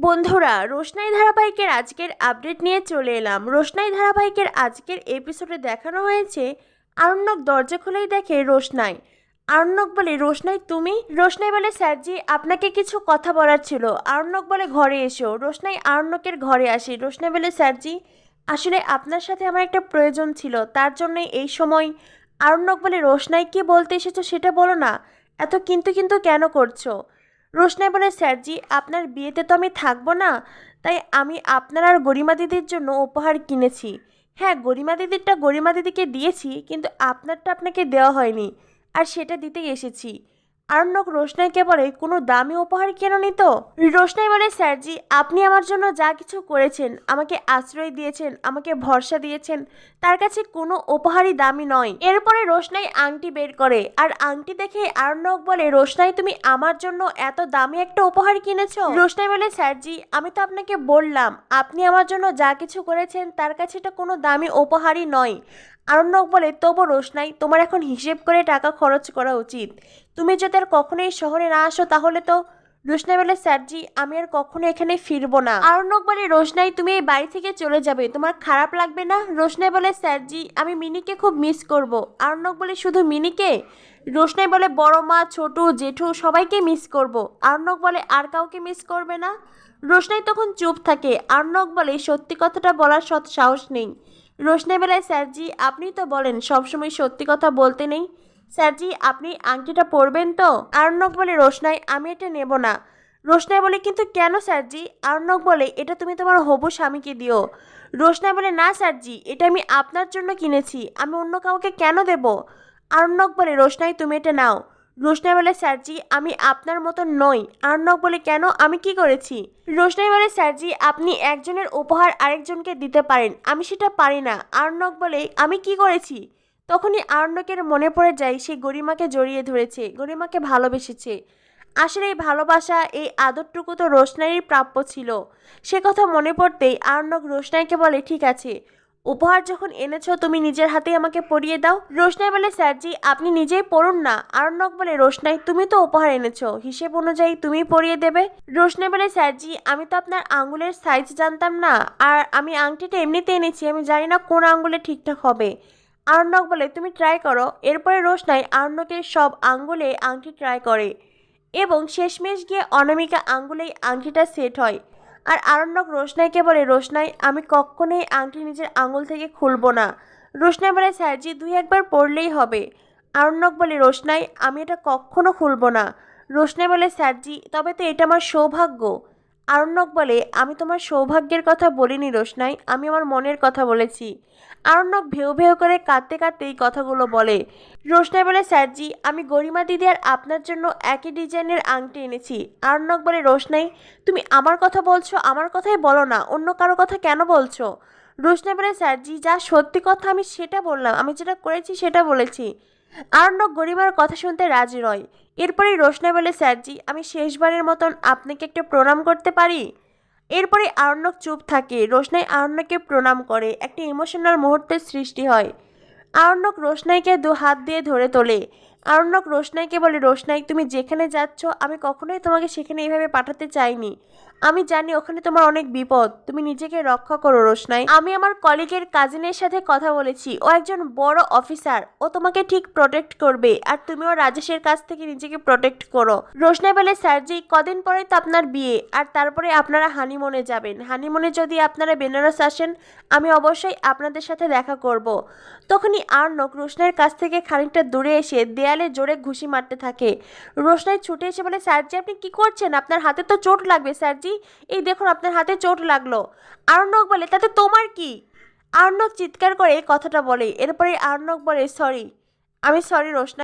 বন্ধুরা, রোশনাই ধারাবাহিকের আজকের আপডেট নিয়ে চলে এলাম। রোশনাই ধারাবাহিকের আজকের এপিসোডে দেখানো হয়েছে আরণ্যক দরজা খুলেই দেখে রোশনাই। আরণ্যক বলে, রোশনাই তুমি? রোশনাই বলে, স্যারজি আপনাকে কিছু কথা বলার ছিল। আরণ্যক বলে, ঘরে এসো। রোশনাই আরণ্যকের ঘরে আসে। রোশনাই বলে, স্যারজি আসলে আপনার সাথে আমার একটা প্রয়োজন ছিল, তার জন্যই এই সময়। আরণ্যক বলে, রোশনাই কি বলতে এসেছো সেটা বলো না, এত কিন্তু কিন্তু কেন করছো? রোশনাই বলে, স্যারজি আপনার বিয়েতে তো আমি থাকবো না, তাই আমি আপনার আর গরিমা দিদির জন্য উপহার কিনেছি। হ্যাঁ, গরিমা দিদিরটা গরিমা দিদিকে দিয়েছি, কিন্তু আপনারটা আপনাকে দেওয়া হয়নি, আর সেটা দিতেই এসেছি। আরণ্যক রোশনাইকে বলে, কোনো দামি উপহার কেননি তো? রোশনাই বলে, স্যারজি আপনি আমার জন্য যা কিছু করেছেন, আমাকে আশ্রয় দিয়েছেন, আমাকে ভরসা দিয়েছেন, তার কাছে কোনো উপহারই দামি নয়। এরপরে রোশনাই আংটি বের করে, আর আংটি দেখে আরণ্যক বলে, রোশনাই তুমি আমার জন্য এত দামি একটা উপহার কিনেছো? রোশনাই বলে, স্যারজি আমি তো আপনাকে বললাম আপনি আমার জন্য যা কিছু করেছেন তার কাছে এটা কোনো দামি উপহারই নয়। আরণ্যক বলে, তবু রোশনাই তোমার এখন হিসেব করে টাকা খরচ করা উচিত। তুমি যদি আর কখনোই শহরে না আসো তাহলে তো। রোশনাই বলে, স্যারজি আমি আর কখনো এখানে ফিরবো না। আরণ্যক বলে, রোশনাই তুমি এই বাড়ি থেকে চলে যাবে, তোমার খারাপ লাগবে না? রোশনাই বলে, স্যারজি আমি মিনিকে খুব মিস করব। আরণ্যক বলে, শুধু মিনিকে? রোশনাই বলে, বড় মা, ছোটু, জেঠু সবাইকে মিস করব। আরণ্যক বলে, আর কাউকে মিস করবে না? রোশনাই তখন চুপ থাকে। আরণ্যক বলে, সত্যি কথাটা বলার সাহস নেই। রোশনাই বলে, স্যারজি আপনি তো বলেন সবসময় সত্যি কথা বলতে নেই। স্যারজি আপনি আংটিটা পরবেন তো? আরণ্যক বলে, রোশনাই আমি এটা নেব না। রোশনাই বলে, কিন্তু কেন স্যারজি? আরণ্যক বলে, এটা তুমি তোমার হবু স্বামীকে দিও। রোশনাই বলে, না স্যারজি এটা আমি আপনার জন্য কিনেছি, আমি অন্য কাউকে কেন দেব? আরণ্যক বলে, রোশনাই তুমি এটা নাও। রোশনাই বলে, স্যারজি আমি আপনার মতো নই। আরণ্যক বলে, কেন, আমি কি করেছি? রোশনাই বলে, স্যারজি আপনি একজনের উপহার আরেকজনকে দিতে পারেন, আমি সেটা পারি না। আরণ্যক বলে, আমি কি করেছি? তখনই আরণ্যকের মনে পড়ে যায় সে গরিমাকে জড়িয়ে ধরেছে, গরিমাকে ভালোবেসেছে। আসলে এই ভালোবাসা, এই আদরটুকু তো রোশনাইয়ের প্রাপ্য ছিল। সে কথা মনে পড়তেই আরণ্যক রোশনাইকে বলে, ঠিক আছে, উপহার যখন এনেছো তুমি নিজের হাতেই আমাকে পরিয়ে দাও। রোশনাই বলে, স্যারজি আপনি নিজেই পড়ুন না। আরণ্যক বলে, রোশনাই তুমি তো উপহার এনেছো, হিসেব অনুযায়ী তুমি পরিয়ে দেবে। রোশনাই বলে, স্যারজি আমি তো আপনার আঙ্গুলের সাইজ জানতাম না, আর আমি আংটিটা এমনিতে এনেছি, আমি জানি না কোন আঙ্গুলে ঠিকঠাক হবে। আরণ্যক বলে, তুমি ট্রাই করো। এরপরে রোশনাই আরণ্যকের সব আঙ্গুলে আংটি ট্রাই করে, এবং শেষমেশ গিয়ে অনামিকা আঙ্গুলেই আংটিটা সেট হয়। আর আরণ্যক রোশনাইকে বলে, রোশনাই আমি কখনোই আংটি নিজের আঙুল থেকে খুলবো না। রোশনাই বলে, স্যারজি দুই একবার পড়লেই হবে। আরণ্যক বলে, রোশনাই আমি এটা কখনো খুলবো না। রোশনাই বলে, স্যারজি তবে তো এটা আমার সৌভাগ্য। আরণ্যক বলে, আমি তোমার সৌভাগ্যের কথা বলিনি রোশনাই, আমি আমার মনের কথা বলেছি। আরণ্যক ভেউ ভেউ করে কাঁদতে কাঁদতে এই কথাগুলো বলে। রোশনাই বলে, স্যারজি আমি গরিমা দিদি আর আপনার জন্য একই ডিজাইনের আংটি এনেছি। আরণ্যক বলে, রোশনাই তুমি আমার কথা বলছো, আমার কথাই বলো না, অন্য কারো কথা কেন বলছো? রোশনাই বলে, স্যারজি যা সত্যি কথা আমি সেটা বললাম, আমি যেটা করেছি সেটা বলেছি। আরণ্যক গরিমার কথা শুনতে রাজি নয়। এরপরেই রোশনাই বলে, স্যারজি আমি শেষবারের মতন আপনাকে একটা প্রণাম করতে পারি? এরপরে আরণ্যক চুপ থাকে। রোশনাই আরণ্যকে প্রণাম করে, একটা ইমোশনাল মুহূর্তের সৃষ্টি হয়। আরণ্যক রোশনাইকে দু হাত দিয়ে ধরে তোলে। আরণ্যক রোশনাইকে বলে, রোশনাই তুমি যেখানে যাচ্ছ আমি কখনোই তোমাকে সেখানে এইভাবে পাঠাতে চাইনি, আমি জানি ওখানে তোমার অনেক বিপদ, তুমি নিজেকে রক্ষা করো রোশনাই। আমি আমার কলিগের কাজিনের সাথে কথা বলেছি, ও একজন বড় অফিসার, ও তোমাকে ঠিক প্রোটেক্ট করবে, আর তুমিও রাজেশের কাছ থেকে নিজেকে প্রোটেক্ট করো। রোশনাই বলে, স্যারজি কদিন পরে তো আপনার বিয়ে, আর তারপরে আপনারা হানিমুনে যাবেন, হানিমুনে যদি আপনারা বেনারস আসেন আমি অবশ্যই আপনাদের সাথে দেখা করব। তখনই আরণ্যক রোশনাইয়ের কাছ থেকে খানিকটা দূরে এসে দেয়ালে জোরে ঘুষি মারতে থাকে। রোশনাই ছুটে এসে বলে, স্যারজি আপনি কি করছেন, আপনার হাতে তো চোট লাগবে স্যারজি, এই দেখুন আপনার হাতে চোট লাগলো। আরণ্যক বলে, তাতে তোমার কি? আরণ্যক চিৎকার করে এই কথাটা বলে। এরপরে আরণ্যক বলে, সরি, আমি সরি রোশনাই।